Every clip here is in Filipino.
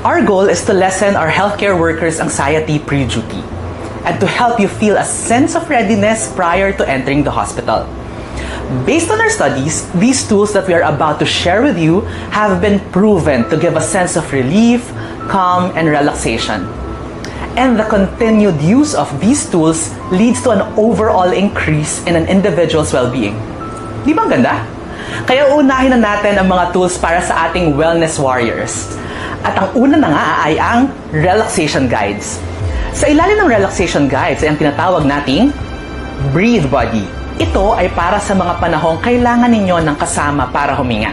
Our goal is to lessen our healthcare workers' anxiety pre-duty and to help you feel a sense of readiness prior to entering the hospital. Based on our studies, these tools that we are about to share with you have been proven to give a sense of relief, calm, and relaxation. And the continued use of these tools leads to an overall increase in an individual's well-being. Di ba ang ganda? Kaya unahin na natin ang mga tools para sa ating wellness warriors. At ang una na nga ay ang relaxation guides. Sa ilalim ng relaxation guides ay ang tinatawag nating Breathe Body. Ito ay para sa mga panahong kailangan ninyo ng kasama para huminga.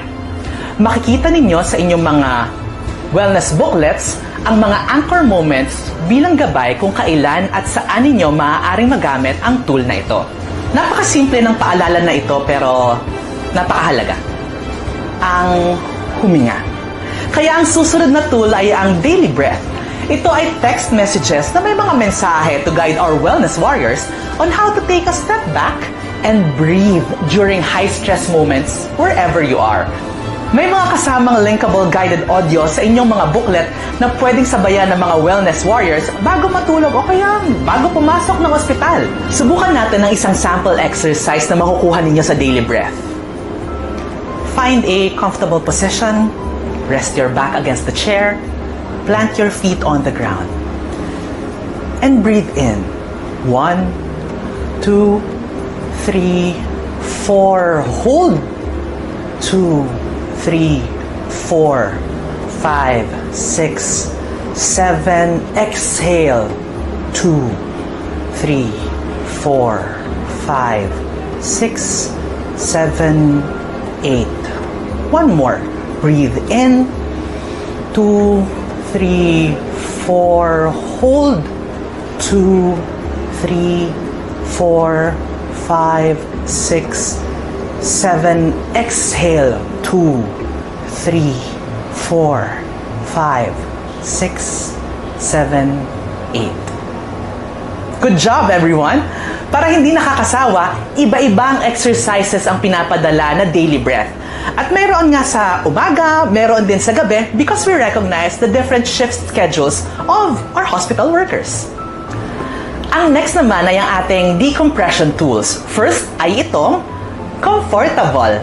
Makikita ninyo sa inyong mga wellness booklets ang mga anchor moments bilang gabay kung kailan at saan ninyo maaaring magamit ang tool na ito. Napakasimple ng paalala na ito pero napakahalaga. Ang huminga. Kaya ang susunod na tool ay ang Daily Breath. Ito ay text messages na may mga mensahe to guide our wellness warriors on how to take a step back and breathe during high-stress moments wherever you are. May mga kasamang linkable guided audio sa inyong mga booklet na pwedeng sabayan ng mga wellness warriors bago matulog o kaya bago pumasok ng ospital. Subukan natin ang isang sample exercise na makukuha ninyo sa Daily Breath. Find a comfortable position. Rest your back against the chair. Plant your feet on the ground. And breathe in. 1, 2, 3, 4. Hold. 2, 3, 4, 5, 6, 7. Exhale. 2, 3, 4, 5, 6, 7, 8. One more. Breathe in. 2, 3, 4. Hold. 2, 3, 4, 5, 6, 7. Exhale. 2, 3, 4, 5, 6, 7, 8. Good job, everyone! Para hindi nakakasawa, iba-iba ang exercises ang pinapadala na Daily Breath. At mayroon nga sa umaga, mayroon din sa gabi because we recognize the different shift schedules of our hospital workers. Ang next naman ay ang ating decompression tools. First ay itong comfortable.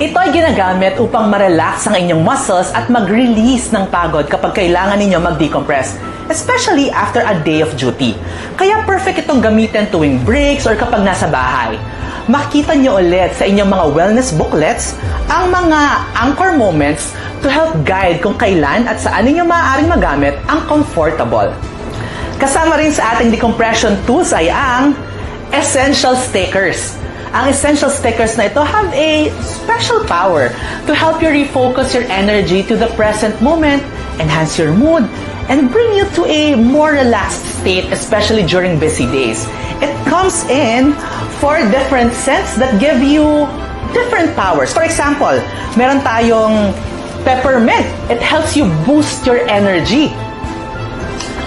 Ito ay ginagamit upang ma-relax ang inyong muscles at mag-release ng pagod kapag kailangan ninyo mag-decompress, especially after a day of duty. Kaya perfect itong gamitin tuwing breaks or kapag nasa bahay. Makita nyo ulit sa inyong mga wellness booklets ang mga anchor moments to help guide kung kailan at saan ninyo maaaring magamit ang comfortable. Kasama rin sa ating decompression tools ay ang essential stickers. Ang essential stickers na ito have a special power to help you refocus your energy to the present moment, enhance your mood, and bring you to a more relaxed state, especially during busy days. It comes in 4 different scents that give you different powers. For example, meron tayong peppermint. It helps you boost your energy.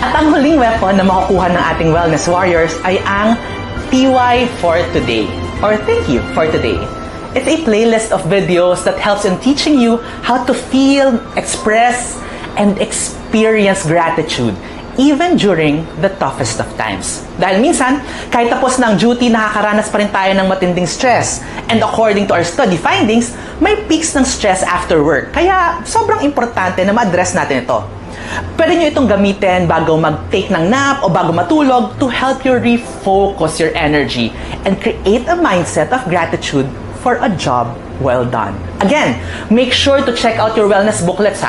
At ang huling weapon na makukuha ng ating wellness warriors ay ang TY for Today, or Thank You for Today. It's a playlist of videos that helps in teaching you how to feel, express, and experience gratitude even during the toughest of times. Dahil minsan, kahit tapos na ang duty, nakakaranas pa rin tayo ng matinding stress. And according to our study findings, may peaks ng stress after work. Kaya sobrang importante na ma-address natin ito. Pwede nyo itong gamitin bago mag-take ng nap o bago matulog to help you refocus your energy and create a mindset of gratitude for a job well done. Again, make sure to check out your wellness booklets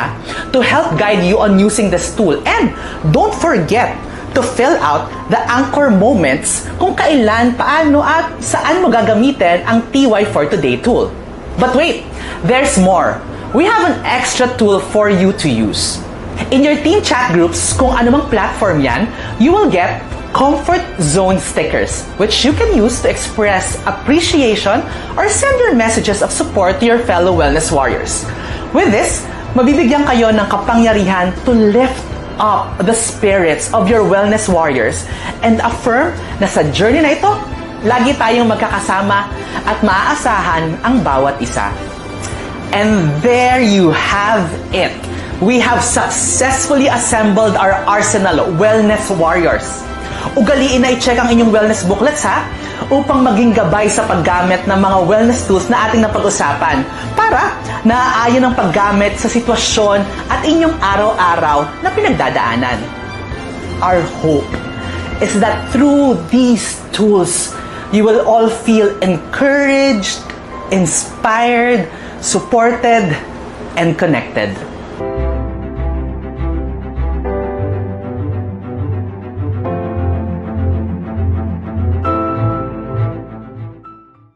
to help guide you on using this tool. And don't forget to fill out the anchor moments kung kailan, paano at saan mo gagamitin ang TY for Today tool. But wait, there's more. We have an extra tool for you to use. In your team chat groups, kung anumang platform yan, you will get comfort zone stickers, which you can use to express appreciation or send your messages of support to your fellow wellness warriors. With this, mabibigyan kayo ng kapangyarihan to lift up the spirits of your wellness warriors and affirm na sa journey na ito, lagi tayong magkakasama at maaasahan ang bawat isa. And there you have it. we have successfully assembled our arsenal wellness warriors. Ugaliin na i-check ang inyong wellness booklets ha, upang maging gabay sa paggamit ng mga wellness tools na ating napag-usapan para naaayon ang paggamit sa sitwasyon at inyong araw-araw na pinagdadaanan. Our hope is that through these tools, you will all feel encouraged, inspired, supported, and connected.